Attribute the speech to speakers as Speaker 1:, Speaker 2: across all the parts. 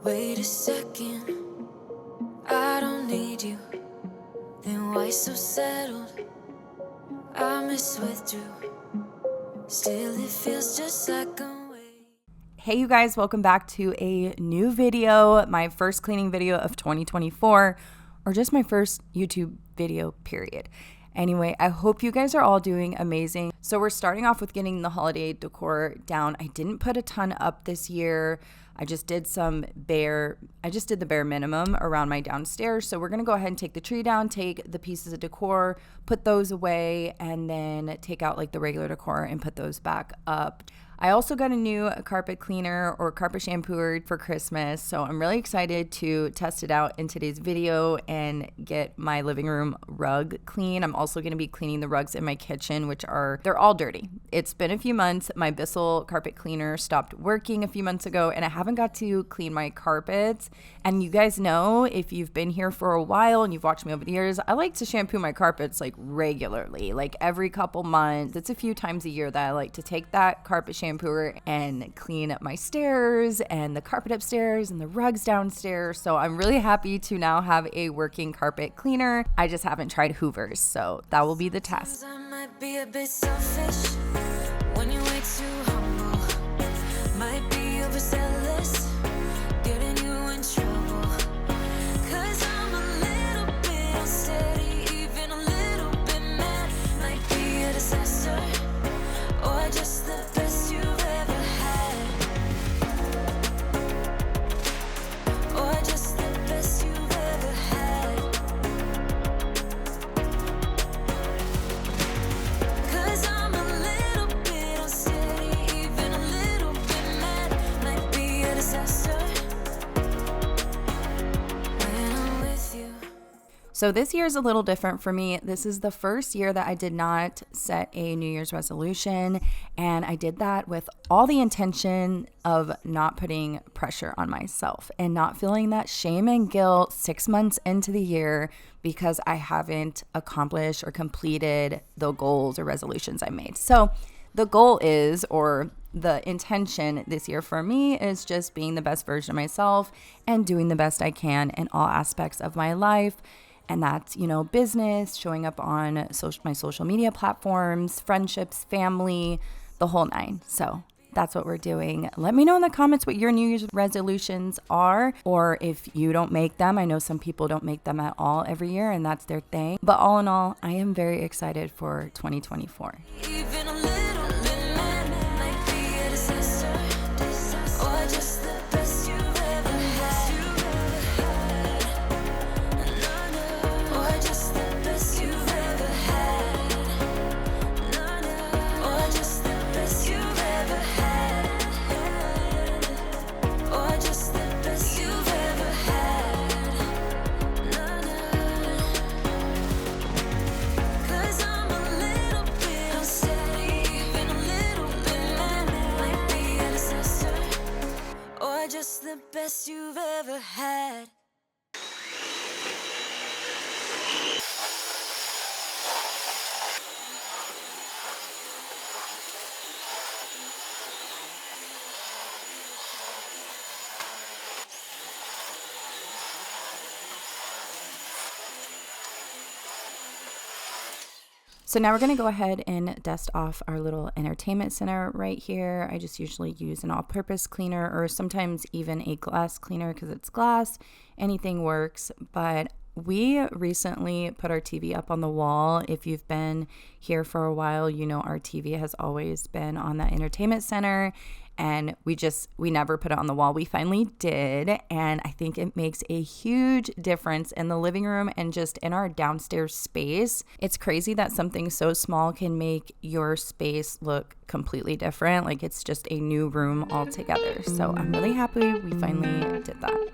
Speaker 1: Wait a second, I don't need you. Then why so settled? I miswithdrew. Still it feels just like a wait.
Speaker 2: Hey you guys, welcome back to a new video, my first cleaning video of 2024, or just my first YouTube video, period. Anyway, I hope you guys are all doing amazing. So we're starting off with getting the holiday decor down. I didn't put a ton up this year. I just did the bare minimum around my downstairs. So we're gonna go ahead and take the tree down, take the pieces of decor, put those away, and then take out like the regular decor and put those back up. I also got a new carpet cleaner or carpet shampooer for Christmas, so I'm really excited to test it out in today's video and get my living room rug clean. I'm also going to be cleaning the rugs in my kitchen, they're all dirty. It's been a few months. My Bissell carpet cleaner stopped working a few months ago, and I haven't got to clean my carpets. And you guys know, if you've been here for a while and you've watched me over the years, I like to shampoo my carpets like regularly, like every couple months. It's a few times a year that I like to take that carpet shampooer and clean up my stairs and the carpet upstairs and the rugs downstairs. So I'm really happy to now have a working carpet cleaner. I just haven't tried Hoovers, so that will be the test.
Speaker 1: I might be a bit selfish when you way too humble. Might be overzealous, getting you in trouble. 'Cause I'm a little bit unsteady, even a little bit mad. Might be a disaster, or just the best you've ever had. Or just the best you've ever had. 'Cause I'm a little bit unsteady, even a little bit mad. Might be a disaster when I'm with you.
Speaker 2: So this year is a little different for me. This is the first year that I did not set a New Year's resolution, and I did that with all the intention of not putting pressure on myself and not feeling that shame and guilt 6 months into the year because I haven't accomplished or completed the goals or resolutions I made. So the goal is, or the intention this year for me, is just being the best version of myself and doing the best I can in all aspects of my life. And that's, business, showing up on my social media platforms, friendships, family, the whole nine. So that's what we're doing. Let me know in the comments what your New Year's resolutions are, or if you don't make them. I know some people don't make them at all every year, and that's their thing. But all in all, I am very excited for 2024.
Speaker 1: Even a little bit mad, might be a disaster, or just the best you've ever had. Or just the best you've ever had. Or just the best you've ever had. Or just the best you've ever had. 'Cause I'm a little bit unsteady, even a little bit mad. Might be a disaster, or just the best you've ever had.
Speaker 2: So now we're going to go ahead and dust off our little entertainment center right here. I just usually use an all-purpose cleaner, or sometimes even a glass cleaner because it's glass. Anything works. But we recently put our TV up on the wall. If you've been here for a while, you know our TV has always been on that entertainment center, and we never put it on the wall. We finally did, and I think it makes a huge difference in the living room and just in our downstairs space. It's crazy that something so small can make your space look completely different. Like it's just a new room altogether. So I'm really happy we finally did that.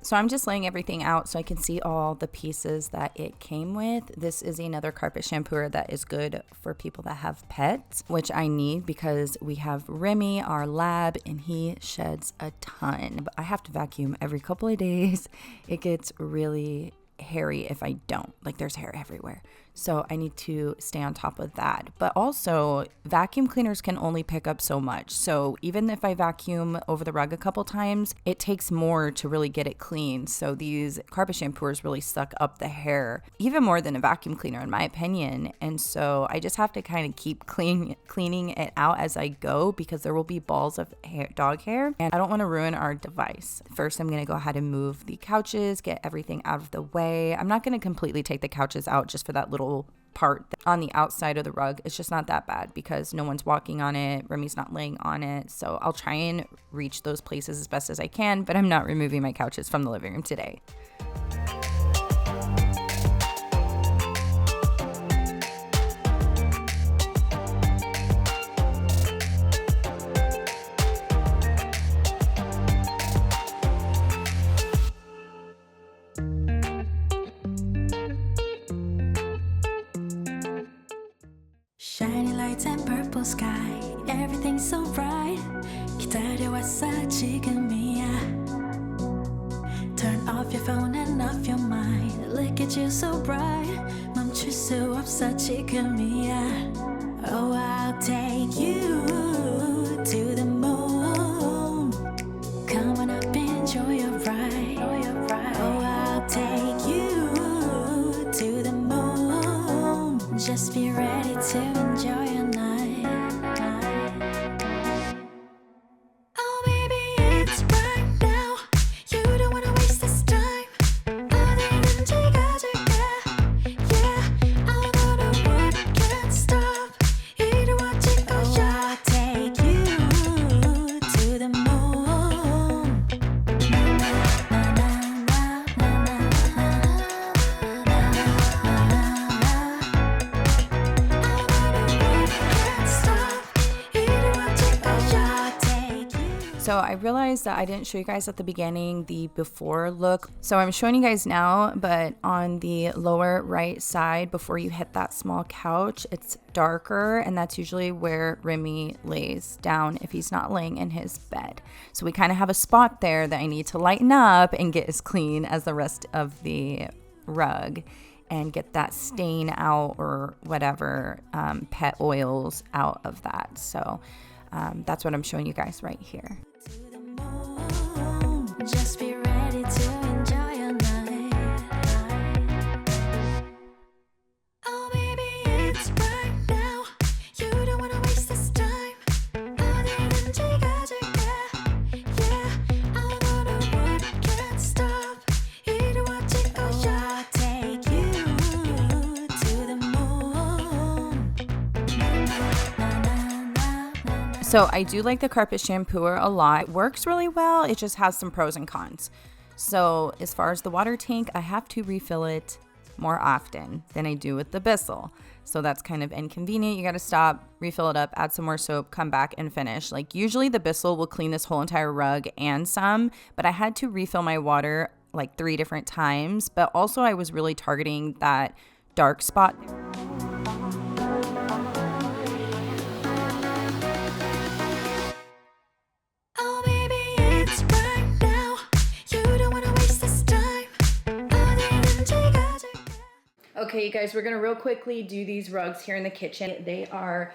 Speaker 2: So I'm just laying everything out so I can see all the pieces that it came with. This is another carpet shampooer that is good for people that have pets, which I need because we have Remy, our lab, and he sheds a ton. But I have to vacuum every couple of days. It gets really hairy if I don't. Like, there's hair everywhere. So I need to stay on top of that. But also, vacuum cleaners can only pick up so much. So even if I vacuum over the rug a couple times, it takes more to really get it clean. So these carpet shampooers really suck up the hair, even more than a vacuum cleaner in my opinion. And so I just have to kind of keep cleaning it out as I go, because there will be balls of dog hair, and I don't want to ruin our device. First, I'm going to go ahead and move the couches, get everything out of the way. I'm not going to completely take the couches out just for that little part on the outside of the rug. It's just not that bad because no one's walking on it. Remy's not laying on it. So I'll try and reach those places as best as I can, but I'm not removing my couches from the living room today.
Speaker 1: Shiny lights and purple sky, everything's so bright. 기다려왔어 지금이야. Turn off your phone and off your mind. Look at you so bright. 멈출 수 없어 지금이야. Oh, I'll take you to the moon. Come on up, enjoy your ride. Oh, I'll take you to the moon. Just be ready to enjoy your night. Oh, baby, it's right now. You don't wanna waste this time. 어디든지 가줄게. Yeah, I know the world can't stop. 이루어질 거야. I'll take you to the moon.
Speaker 2: So I realized that I didn't show you guys at the beginning the before look. So I'm showing you guys now, but on the lower right side, before you hit that small couch, it's darker, and that's usually where Remy lays down if he's not laying in his bed. So we kind of have a spot there that I need to lighten up and get as clean as the rest of the rug and get that stain out or whatever pet oils out of that. So that's what I'm showing you guys right here.
Speaker 1: Just be ready to enjoy your night. Oh, baby, it's right now. You don't wanna waste this time. 어디든지 가줄게. Yeah, I know the world can't stop. 이루어질 거야. I'll take you to the moon.
Speaker 2: So I do like the carpet shampooer a lot. It works really well. It just has some pros and cons. So as far as the water tank, I have to refill it more often than I do with the Bissell. So that's kind of inconvenient. You got to stop, refill it up, add some more soap, come back and finish. Like usually the Bissell will clean this whole entire rug and some, but I had to refill my water like 3 different times. But also I was really targeting that dark spot.
Speaker 1: Oh, baby, it's right now. You don't wanna waste this time. 어디든지 가줄게.
Speaker 2: Okay, you guys, we're gonna real quickly do these rugs here in the kitchen. They are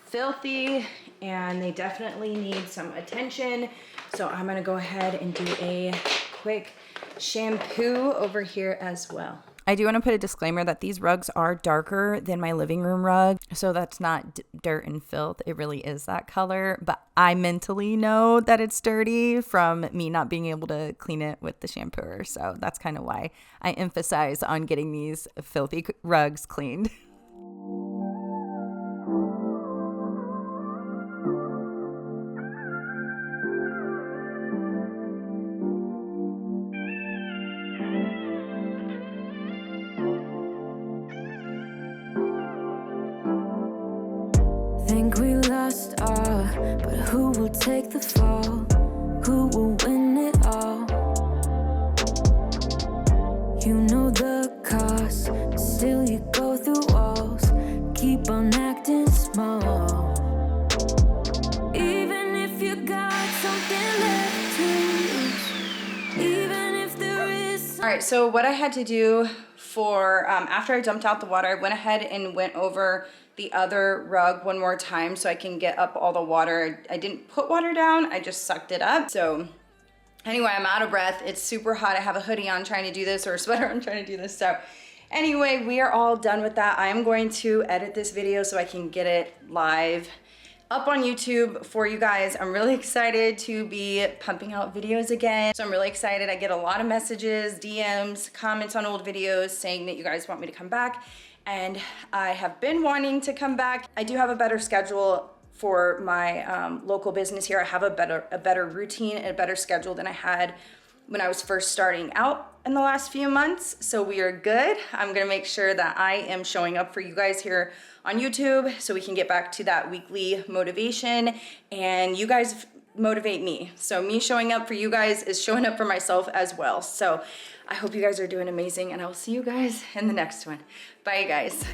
Speaker 2: filthy and they definitely need some attention. So I'm gonna go ahead and do a quick shampoo over here as well. I do want to put a disclaimer that these rugs are darker than my living room rug. So that's not dirt and filth. It really is that color. But I mentally know that it's dirty from me not being able to clean it with the shampooer. So that's kind of why I emphasize on getting these filthy rugs cleaned.
Speaker 1: Think we lost all, but who will take the fall? Who will win it all?
Speaker 2: right, so what I had to do for, after I dumped out the water, I went ahead and went over the other rug one more time so I can get up all the water. I didn't put water down, I just sucked it up. So anyway, I'm out of breath. It's super hot. I have a hoodie on trying to do this, or a sweater on trying to do this. So anyway, we are all done with that. I am going to edit this video so I can get it live up on YouTube for you guys. I'm really excited to be pumping out videos again. So I'm really excited. I get a lot of messages, DMs, comments on old videos saying that you guys want me to come back. And I have been wanting to come back. I do have a better schedule for my local business here. I have a better routine and a better schedule than I had when I was first starting out in the last few months. So we are good. I'm gonna make sure that I am showing up for you guys here on YouTube so we can get back to that weekly motivation and you guys motivate me. So me showing up for you guys is showing up for myself as well. So I hope you guys are doing amazing and I will see you guys in the next one. Bye guys.